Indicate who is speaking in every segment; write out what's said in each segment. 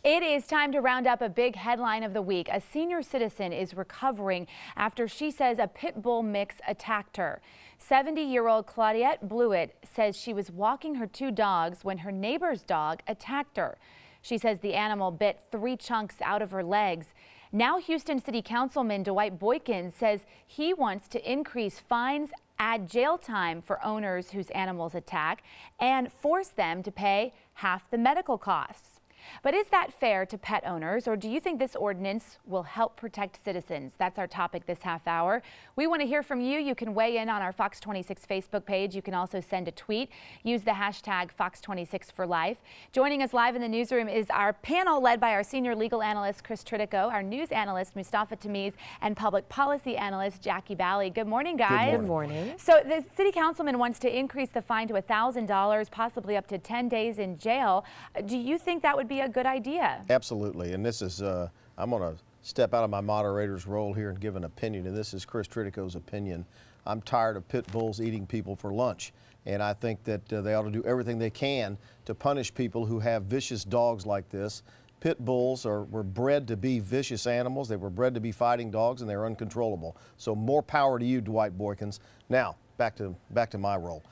Speaker 1: It is time to round up a big headline of the week. A senior citizen is recovering after she says a pit bull mix attacked her. 70-year-old Claudette Blewett says she was walking her two dogs when her neighbor's dog attacked her. She says the animal bit 3 chunks out of her legs. Now Houston City Councilman Dwight Boykins says he wants to increase fines, add jail time for owners whose animals attack, and force them to pay half the medical costs. But is that fair to pet owners, or do you think this ordinance will help protect citizens? That's our topic this half hour. We want to hear from you. You can weigh in on our Fox 26 Facebook page. You can also send a tweet. Use the hashtag Fox26forlife. Joining us live in the newsroom is our panel led by our senior legal analyst, Chris Tritico, our news analyst, Mustafa Tamiz, and public policy analyst, Jackie Bally. Good morning, guys.
Speaker 2: Good morning.
Speaker 1: So the city councilman wants to increase the fine to $1,000, possibly up to 10 days in jail. Do you think that would be a good idea?
Speaker 3: Absolutely, and this is, I'm going to step out of my moderator's role here and give an opinion, and this is Chris Tritico's opinion. I'm tired of pit bulls eating people for lunch, and I think that they ought to do everything they can to punish people who have vicious dogs like this. Pit bulls were bred to be vicious animals. They were bred to be fighting dogs, and they're uncontrollable. So more power to you, Dwight Boykins. Now, back to my role.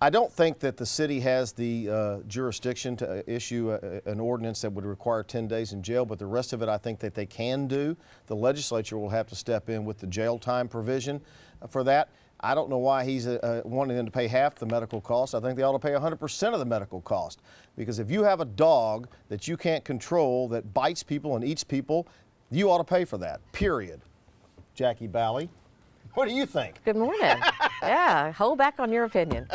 Speaker 3: I don't think that the city has the jurisdiction to issue an ordinance that would require 10 days in jail, but the rest of it I think that they can do. The legislature will have to step in with the jail time provision for that. I don't know why he's wanting them to pay half the medical cost. I think they ought to pay 100% of the medical cost, because if you have a dog that you can't control that bites people and eats people, you ought to pay for that, period. Jackie Bally, what do you think?
Speaker 2: Good morning. Yeah, hold back on your opinion.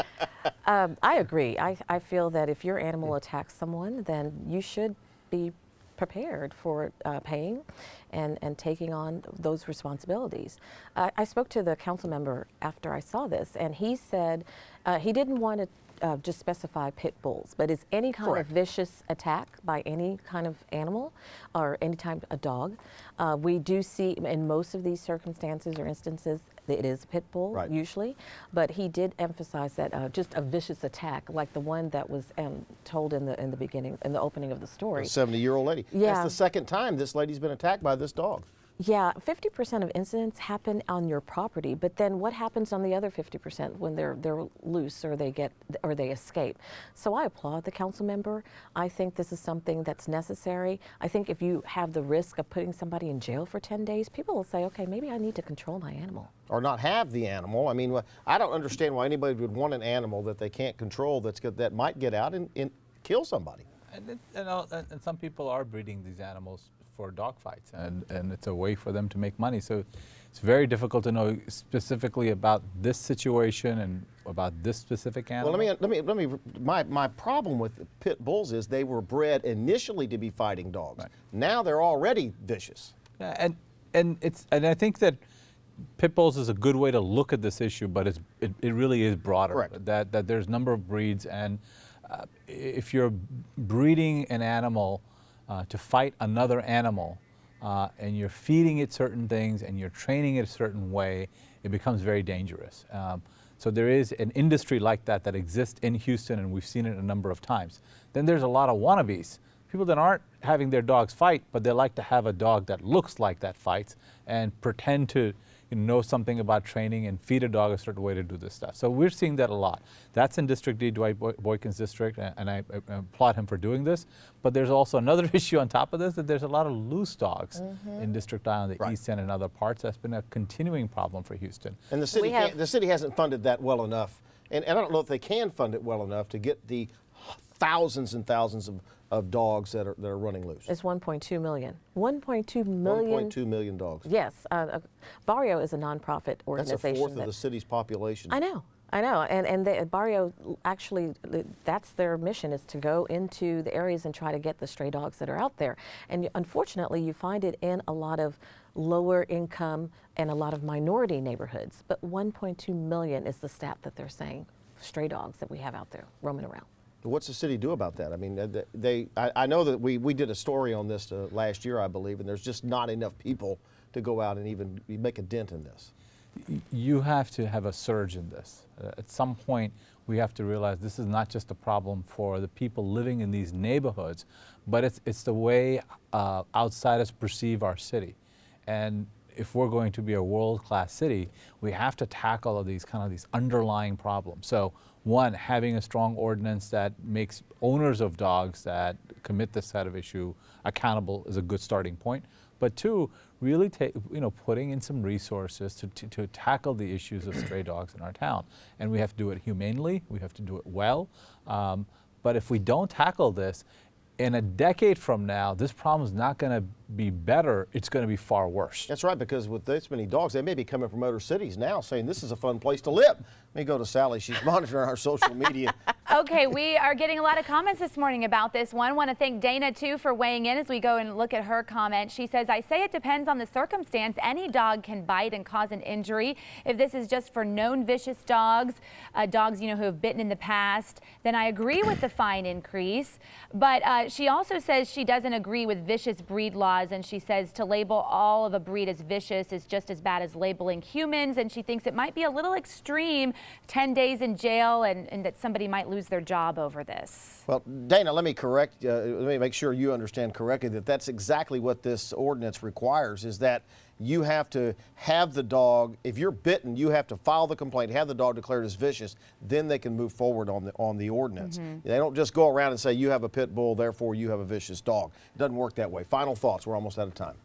Speaker 2: I agree. I feel that if your animal attacks someone, then you should be prepared for paying and taking on those responsibilities. I spoke to the council member after I saw this, and he said he didn't want to just specify pit bulls, but is any kind of vicious attack by any kind of animal or any type of dog. We do see in most of these circumstances or instances that it is a pit bull usually, but he did emphasize that just a vicious attack like the one that was told in the beginning, in the opening of the story.
Speaker 3: A 70-year-old lady.
Speaker 2: Yeah.
Speaker 3: That's the second time this lady's been attacked by this dog.
Speaker 2: Yeah, 50% of incidents happen on your property, but then what happens on the other 50% when they're loose or they escape? So I applaud the council member. I think this is something that's necessary. I think if you have the risk of putting somebody in jail for 10 days, people will say, okay, maybe I need to control my animal.
Speaker 3: Or not have the animal. I mean, I don't understand why anybody would want an animal that they can't control that might get out and kill somebody.
Speaker 4: And some people are breeding these animals for dog fights, and it's a way for them to make money. So it's very difficult to know specifically about this situation and about this specific animal.
Speaker 3: Well, my problem with pit bulls is they were bred initially to be fighting dogs. Right. Now they're already vicious.
Speaker 4: Yeah, and I think that pit bulls is a good way to look at this issue, but it really is broader.
Speaker 3: Correct.
Speaker 4: That there's a number of breeds, and if you're breeding an animal to fight another animal, and you're feeding it certain things and you're training it a certain way, it becomes very dangerous. So there is an industry like that exists in Houston, and we've seen it a number of times. Then there's a lot of wannabes, people that aren't having their dogs fight, but they like to have a dog that looks like that fights and pretend to know something about training and feed a dog a certain way to do this stuff. So we're seeing that a lot. That's in District D, Dwight Boykins' district, and I applaud him for doing this. But there's also another issue on top of this, that there's a lot of loose dogs in District I on the east end and other parts. That's been a continuing problem for Houston.
Speaker 3: And the city hasn't funded that well enough, and I don't know if they can fund it well enough to get the thousands and thousands of dogs that are running loose.
Speaker 2: It's 1.2 million. 1.2 million.
Speaker 3: 1.2 million dogs.
Speaker 2: Yes. Barrio is a nonprofit organization.
Speaker 3: That's a fourth of the city's population.
Speaker 2: I know. And Barrio, actually, that's their mission, is to go into the areas and try to get the stray dogs that are out there. And unfortunately, you find it in a lot of lower income and a lot of minority neighborhoods. But 1.2 million is the stat that they're saying, stray dogs that we have out there roaming around.
Speaker 3: What's the city do about that? I mean, I know that we did a story on this last year, I believe, and there's just not enough people to go out and even make a dent in this.
Speaker 4: You have to have a surge in this. At some point, we have to realize this is not just a problem for the people living in these neighborhoods, but it's the way outsiders perceive our city. And if we're going to be a world-class city, we have to tackle all these these underlying problems. So one, having a strong ordinance that makes owners of dogs that commit this kind of issue accountable is a good starting point. But two, really putting in some resources to tackle the issues of stray dogs in our town. And we have to do it humanely, we have to do it well. But if we don't tackle this, in a decade from now, this problem is not going to be better, it's going to be far worse.
Speaker 3: That's right, because with this many dogs, they may be coming from other cities now saying this is a fun place to live. Let me go to Sally. She's monitoring our social media.
Speaker 1: Okay, we are getting a lot of comments this morning about this one. Want to thank Dana, too, for weighing in as we go and look at her comment. She says, I say it depends on the circumstance. Any dog can bite and cause an injury. If this is just for known vicious dogs, dogs, who have bitten in the past, then I agree with the fine increase. But she also says she doesn't agree with vicious breed laws, and she says to label all of a breed as vicious is just as bad as labeling humans, and she thinks it might be a little extreme, 10 days in jail, and that somebody might lose their job over this.
Speaker 3: Well, Dana, let me make sure you understand correctly that that's exactly what this ordinance requires, is that you have to have the dog, if you're bitten, you have to file the complaint, have the dog declared as vicious, then they can move forward on the ordinance. They don't just go around and say you have a pit bull, therefore you have a vicious dog. It doesn't work that way. Final thoughts, we're almost out of time.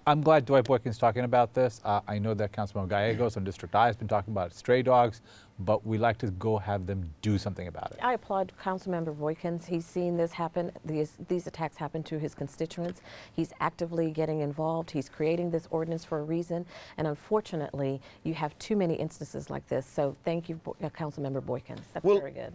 Speaker 4: I'm glad Dwight Boykins is talking about this. I know that Councilman Gallegos on District I has been talking about stray dogs, but we like to go have them do something about it.
Speaker 2: I applaud Councilmember Boykins. He's seen this happen, these attacks happen to his constituents. He's actively getting involved. He's creating this ordinance for a reason, and unfortunately, you have too many instances like this. So thank you, Councilmember Boykins. That's very good.